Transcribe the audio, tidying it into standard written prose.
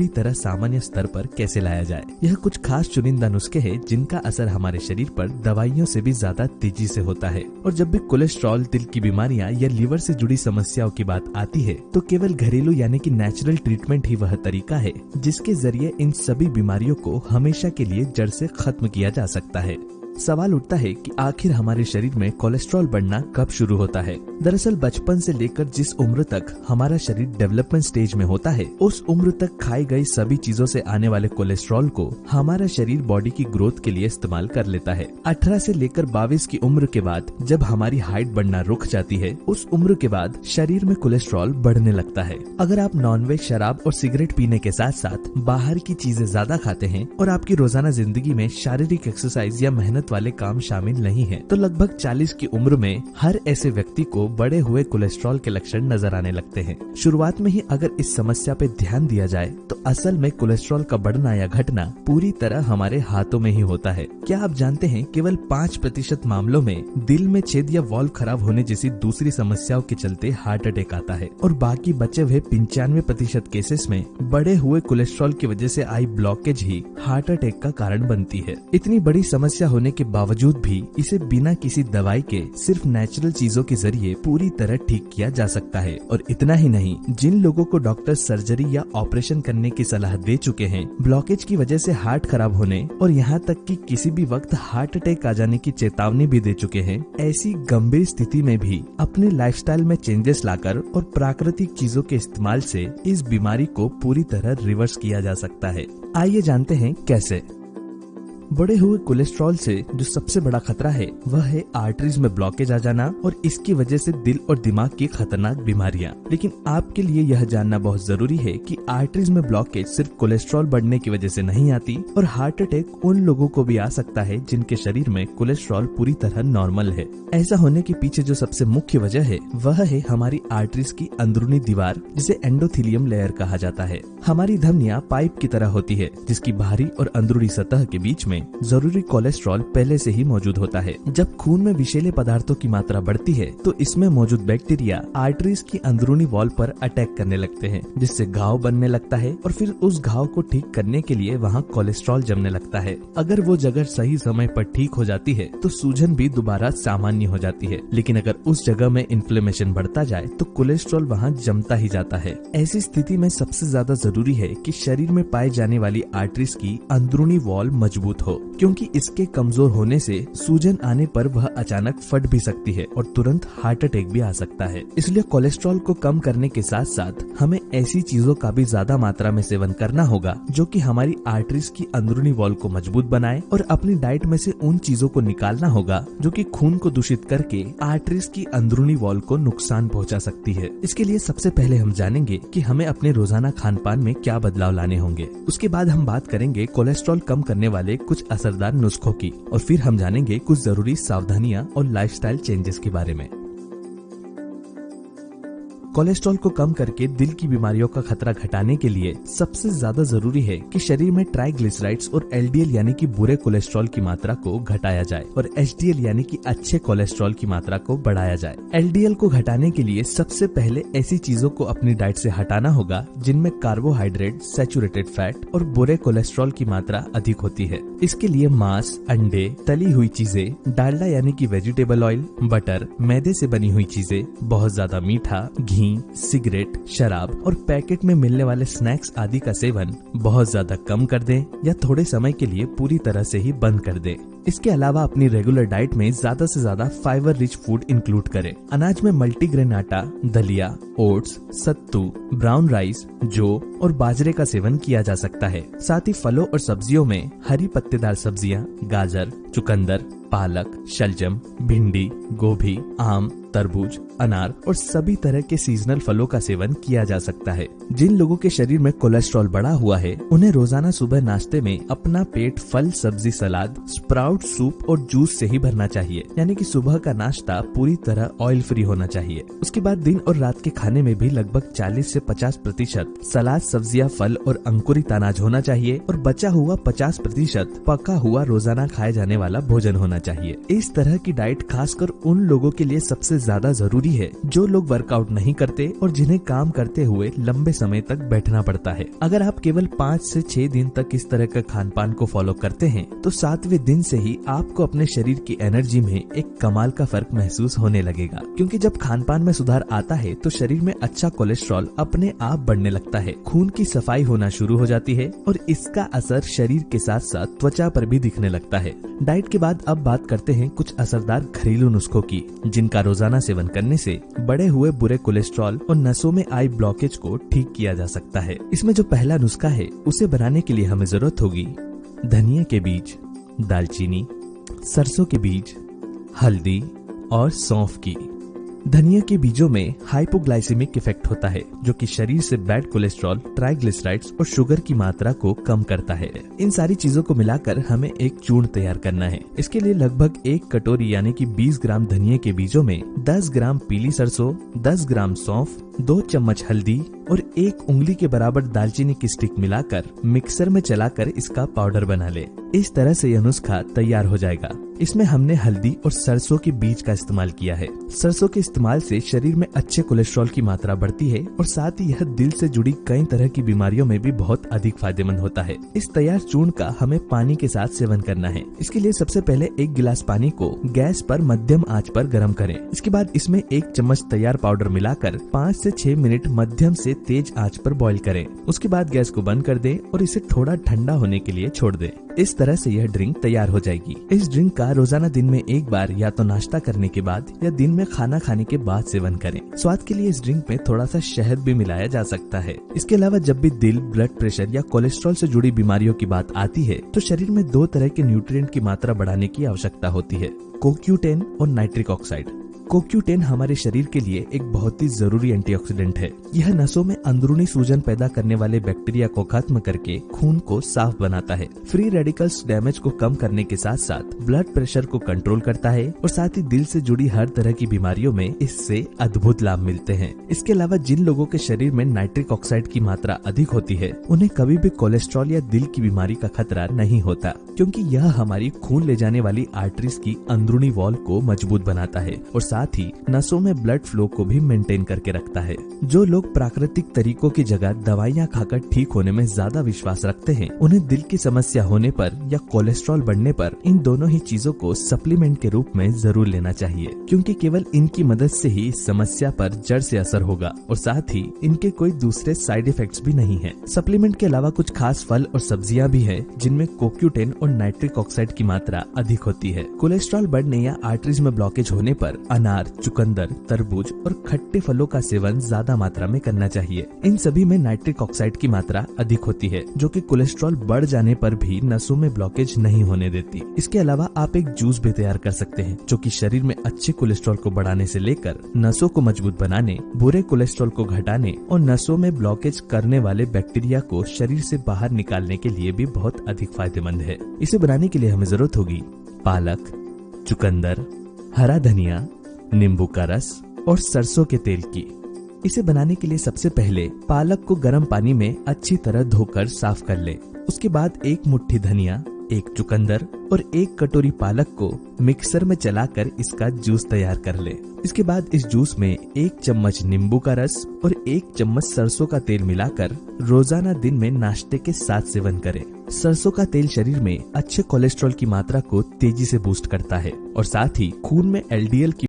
पूरी तरह सामान्य स्तर पर कैसे लाया जाए। यह कुछ खास चुनिंदा नुस्खे हैं जिनका असर हमारे शरीर पर दवाइयों से भी ज्यादा तेजी से होता है। और जब भी कोलेस्ट्रॉल, दिल की बीमारियां या लीवर से जुड़ी समस्याओं की बात आती है तो केवल घरेलू यानी कि नेचुरल ट्रीटमेंट ही वह तरीका है जिसके जरिए इन सभी बीमारियों को हमेशा के लिए जड़ से खत्म किया जा सकता है। सवाल उठता है कि आखिर हमारे शरीर में कोलेस्ट्रॉल बढ़ना कब शुरू होता है। दरअसल बचपन से लेकर जिस उम्र तक हमारा शरीर डेवलपमेंट स्टेज में होता है उस उम्र तक खाई गई सभी चीजों से आने वाले कोलेस्ट्रॉल को हमारा शरीर बॉडी की ग्रोथ के लिए इस्तेमाल कर लेता है। 18 से लेकर 22 की उम्र के बाद जब हमारी हाइट बढ़ना रुक जाती है उस उम्र के बाद शरीर में कोलेस्ट्रॉल बढ़ने लगता है। अगर आप नॉनवेज, शराब और सिगरेट पीने के साथ साथ बाहर की चीजें ज्यादा खाते हैं और आपकी रोजाना जिंदगी में शारीरिक एक्सरसाइज या मेहनत वाले काम शामिल नहीं है तो लगभग 40 की उम्र में हर ऐसे व्यक्ति को बढ़े हुए कोलेस्ट्रॉल के लक्षण नजर आने लगते हैं। शुरुआत में ही अगर इस समस्या पे ध्यान दिया जाए तो असल में कोलेस्ट्रॉल का बढ़ना या घटना पूरी तरह हमारे हाथों में ही होता है। क्या आप जानते हैं केवल 5% मामलों में दिल में छेद या वॉल्व खराब होने जैसी दूसरी समस्याओं के चलते हार्ट अटैक आता है और बाकी बचे हुए 95% केसेस में बढ़े हुए कोलेस्ट्रॉल की वजह से आई ब्लॉकेज ही हार्ट अटैक का कारण बनती है। इतनी बड़ी समस्या होने के बावजूद भी इसे बिना किसी दवाई के सिर्फ नेचुरल चीजों के जरिए पूरी तरह ठीक किया जा सकता है। और इतना ही नहीं, जिन लोगों को डॉक्टर सर्जरी या ऑपरेशन करने की सलाह दे चुके हैं, ब्लॉकेज की वजह से हार्ट खराब होने और यहाँ तक कि किसी भी वक्त हार्ट अटैक आ जाने की चेतावनी भी दे चुके हैं, ऐसी गंभीर स्थिति में भी अपने लाइफस्टाइल में चेंजेस लाकर और प्राकृतिक चीजों के इस्तेमाल से इस बीमारी को पूरी तरह रिवर्स किया जा सकता है। आइए जानते हैं कैसे। बढ़े हुए कोलेस्ट्रॉल से जो सबसे बड़ा खतरा है वह है आर्टरीज में ब्लॉकेज आ जाना और इसकी वजह से दिल और दिमाग की खतरनाक बीमारियां। लेकिन आपके लिए यह जानना बहुत जरूरी है कि आर्टरीज में ब्लॉकेज सिर्फ कोलेस्ट्रॉल बढ़ने की वजह से नहीं आती और हार्ट अटैक उन लोगों को भी आ सकता है जिनके शरीर में कोलेस्ट्रॉल पूरी तरह नॉर्मल है। ऐसा होने के पीछे जो सबसे मुख्य वजह है वह है हमारी आर्टरीज की अंदरूनी दीवार, जिसे एंडोथेलियम लेयर कहा जाता है। हमारी धमनियां पाइप की तरह होती है जिसकी बाहरी और अंदरूनी सतह के बीच में जरूरी कोलेस्ट्रॉल पहले से ही मौजूद होता है। जब खून में विषैले पदार्थों की मात्रा बढ़ती है तो इसमें मौजूद बैक्टीरिया आर्टरीज की अंदरूनी वॉल पर अटैक करने लगते हैं, जिससे घाव बनने लगता है और फिर उस घाव को ठीक करने के लिए वहाँ कोलेस्ट्रॉल जमने लगता है। अगर वो जगह सही समय पर ठीक हो जाती है तो सूजन भी दोबारा सामान्य हो जाती है, लेकिन अगर उस जगह में इन्फ्लेमेशन बढ़ता जाए तो कोलेस्ट्रॉल वहाँ जमता ही जाता है। ऐसी स्थिति में सबसे ज्यादा जरूरी है कि शरीर में पाए जाने वाली आर्टरीज की अंदरूनी वॉल मजबूत हो, क्योंकि इसके कमजोर होने से सूजन आने पर वह अचानक फट भी सकती है और तुरंत हार्ट अटैक भी आ सकता है। इसलिए कोलेस्ट्रॉल को कम करने के साथ साथ हमें ऐसी चीजों का भी ज्यादा मात्रा में सेवन करना होगा जो कि हमारी आर्टरीज की अंदरूनी वॉल को मजबूत बनाए, और अपनी डाइट में से उन चीजों को निकालना होगा जो कि खून को दूषित करके आर्टरीज की अंदरूनी वॉल को नुकसान पहुंचा सकती है। इसके लिए सबसे पहले हम जानेंगे कि हमें अपने रोजाना खान पान में क्या बदलाव लाने होंगे। उसके बाद हम बात करेंगे कोलेस्ट्रॉल कम करने वाले कुछ असरदार नुस्खों की, और फिर हम जानेंगे कुछ जरूरी सावधानियां और लाइफस्टाइल चेंजेस के बारे में। कोलेस्ट्रॉल को कम करके दिल की बीमारियों का खतरा घटाने के लिए सबसे ज्यादा जरूरी है कि शरीर में ट्राइग्लिसराइड्स और एलडीएल यानी कि बुरे कोलेस्ट्रॉल की मात्रा को घटाया जाए और एचडीएल यानी कि अच्छे कोलेस्ट्रॉल की मात्रा को बढ़ाया जाए। एलडीएल को घटाने के लिए सबसे पहले ऐसी चीजों को अपनी डाइट से हटाना होगा जिनमें कार्बोहाइड्रेट, सैचुरेटेड फैट और बुरे कोलेस्ट्रॉल की मात्रा अधिक होती है। इसके लिए मांस, अंडे, तली हुई चीजें, डालडा यानी कि वेजिटेबल ऑयल, बटर, मैदे से बनी हुई चीजें, बहुत ज्यादा मीठा, घी, सिगरेट, शराब और पैकेट में मिलने वाले स्नैक्स आदि का सेवन बहुत ज्यादा कम कर दें या थोड़े समय के लिए पूरी तरह से ही बंद कर दें। इसके अलावा अपनी रेगुलर डाइट में ज्यादा से ज्यादा फाइबर रिच फूड इंक्लूड करें। अनाज में मल्टीग्रेन आटा, दलिया, ओट्स, सत्तू, ब्राउन राइस, जौ और बाजरे का सेवन किया जा सकता है। साथ ही फलों और सब्जियों में हरी पत्तेदार सब्जियां, गाजर, चुकंदर, पालक, शलजम, भिंडी, गोभी, आम, तरबूज, अनार और सभी तरह के सीजनल फलों का सेवन किया जा सकता है। जिन लोगों के शरीर में कोलेस्ट्रॉल बढ़ा हुआ है उन्हें रोजाना सुबह नाश्ते में अपना पेट फल, सब्जी, सलाद, स्प्राउट, सूप और जूस से ही भरना चाहिए, यानी कि सुबह का नाश्ता पूरी तरह ऑयल फ्री होना चाहिए। उसके बाद दिन और रात के खाने में भी लगभग 40 से 50% सलाद, सब्जियां, फल और अंकुरित अनाज होना चाहिए और बचा हुआ 50% पका हुआ रोजाना खाए जाने वाला भोजन होना चाहिए। इस तरह की डाइट खासकर उन लोगों के लिए सबसे ज्यादा जरूरी है जो लोग वर्कआउट नहीं करते और जिन्हें काम करते हुए लंबे समय तक बैठना पड़ता है। अगर आप केवल 5 से 6 दिन तक इस तरह का खान पान को फॉलो करते हैं तो 7वें दिन से ही आपको अपने शरीर की एनर्जी में एक कमाल का फर्क महसूस होने लगेगा, क्योंकि जब खान पान में सुधार आता है तो शरीर में अच्छा कोलेस्ट्रॉल अपने आप बढ़ने लगता है, खून की सफाई होना शुरू हो जाती है और इसका असर शरीर के साथ साथ त्वचा पर भी दिखने लगता है। डाइट के बाद अब बात करते हैं कुछ असरदार घरेलू नुस्खों की, जिनका रोजाना सेवन करने से बढ़े हुए बुरे कोलेस्ट्रॉल और नसों में आई ब्लॉकेज को ठीक किया जा सकता है। इसमें जो पहला नुस्खा है उसे बनाने के लिए हमें जरूरत होगी धनिया के बीज, दालचीनी, सरसों के बीज, हल्दी और सौंफ की। धनिया के बीजों में हाइपोग्लाइसेमिक इफेक्ट होता है जो कि शरीर से बैड कोलेस्ट्रॉल, ट्राइग्लिसराइड्स और शुगर की मात्रा को कम करता है। इन सारी चीजों को मिलाकर हमें एक चूर्ण तैयार करना है। इसके लिए लगभग 1 कटोरी यानी कि 20 ग्राम धनिया के बीजों में 10 ग्राम पीली सरसों, 10 ग्राम सौंफ, 2 चम्मच हल्दी और 1 उंगली के बराबर दालचीनी की स्टिक मिलाकर मिक्सर में चलाकर इसका पाउडर बना ले। इस तरह से यह नुस्खा तैयार हो जाएगा। इसमें हमने हल्दी और सरसों के बीज का इस्तेमाल किया है। सरसों के इस्तेमाल से शरीर में अच्छे कोलेस्ट्रॉल की मात्रा बढ़ती है और साथ ही यह दिल से जुड़ी कई तरह की बीमारियों में भी बहुत अधिक फायदेमंद होता है। इस तैयार चूर्ण का हमें पानी के साथ सेवन करना है। इसके लिए सबसे पहले 1 गिलास पानी को गैस पर मध्यम आंच पर गर्म करें। इसके बाद इसमें 1 चम्मच तैयार पाउडर मिलाकर 5 से 6 मिनट मध्यम से तेज आंच पर बॉईल करें। उसके बाद गैस को बंद कर दें और इसे थोड़ा ठंडा होने के लिए छोड़ दें। इस तरह से यह ड्रिंक तैयार हो जाएगी। इस ड्रिंक का रोजाना दिन में एक बार या तो नाश्ता करने के बाद या दिन में खाना खाने के बाद सेवन करें। स्वाद के लिए इस ड्रिंक में थोड़ा सा शहद भी मिलाया जा सकता है। इसके अलावा जब भी दिल, ब्लड प्रेशर या कोलेस्ट्रॉल से जुड़ी बीमारियों की बात आती है तो शरीर में 2 तरह के न्यूट्रिएंट की मात्रा बढ़ाने की आवश्यकता होती है, CoQ10 और नाइट्रिक ऑक्साइड। CoQ10 हमारे शरीर के लिए एक बहुत ही जरूरी एंटीऑक्सीडेंट है। यह नसों में अंदरूनी सूजन पैदा करने वाले बैक्टीरिया को खत्म करके खून को साफ बनाता है। फ्री रेडिकल्स डैमेज को कम करने के साथ साथ ब्लड प्रेशर को कंट्रोल करता है और साथ ही दिल से जुड़ी हर तरह की बीमारियों में इससे अद्भुत लाभ मिलते हैं। इसके अलावा जिन लोगों के शरीर में नाइट्रिक ऑक्साइड की मात्रा अधिक होती है उन्हें कभी भी कोलेस्ट्रॉल या दिल की बीमारी का खतरा नहीं होता, क्योंकि यह हमारी खून ले जाने वाली आर्टरीज की अंदरूनी वॉल को मजबूत बनाता है और साथ ही नसों में ब्लड फ्लो को भी मेंटेन करके रखता है। जो लोग प्राकृतिक तरीकों की जगह दवाइयाँ खाकर ठीक होने में ज्यादा विश्वास रखते हैं उन्हें दिल की समस्या होने पर या कोलेस्ट्रॉल बढ़ने पर इन दोनों ही चीजों को सप्लीमेंट के रूप में जरूर लेना चाहिए, क्योंकि केवल इनकी मदद से ही इस समस्या पर जड़ से असर होगा और साथ ही इनके कोई दूसरे साइड इफेक्ट्स भी नहीं है। सप्लीमेंट के अलावा कुछ खास फल और सब्जियां भी है जिनमें CoQ10 और नाइट्रिक ऑक्साइड की मात्रा अधिक होती है। कोलेस्ट्रॉल बढ़ने या आर्टरीज में ब्लॉकेज होने पर अनार, चुकंदर, तरबूज और खट्टे फलों का सेवन ज्यादा मात्रा में करना चाहिए। इन सभी में नाइट्रिक ऑक्साइड की मात्रा अधिक होती है जो कि कोलेस्ट्रॉल बढ़ जाने पर भी नसों में ब्लॉकेज नहीं होने देती। इसके अलावा आप एक जूस भी तैयार कर सकते हैं जो कि शरीर में अच्छे कोलेस्ट्रॉल को बढ़ाने से लेकर नसों को मजबूत बनाने, बुरे कोलेस्ट्रॉल को घटाने और नसों में ब्लॉकेज करने वाले बैक्टीरिया को शरीर से बाहर निकालने के लिए भी बहुत अधिक फायदेमंद है। इसे बनाने के लिए हमें जरूरत होगी पालक, चुकंदर, हरा धनिया, नींबू का रस और सरसों के तेल की। इसे बनाने के लिए सबसे पहले पालक को गर्म पानी में अच्छी तरह धोकर साफ कर ले। उसके बाद 1 मुट्ठी धनिया, 1 चुकंदर और 1 कटोरी पालक को मिक्सर में चलाकर इसका जूस तैयार कर ले। इसके बाद इस जूस में 1 चम्मच नींबू का रस और 1 चम्मच सरसों का तेल मिलाकर रोजाना दिन में नाश्ते के साथ सेवन करें। सरसों का तेल शरीर में अच्छे कोलेस्ट्रॉल की मात्रा को तेजी से बूस्ट करता है और साथ ही खून में LDL की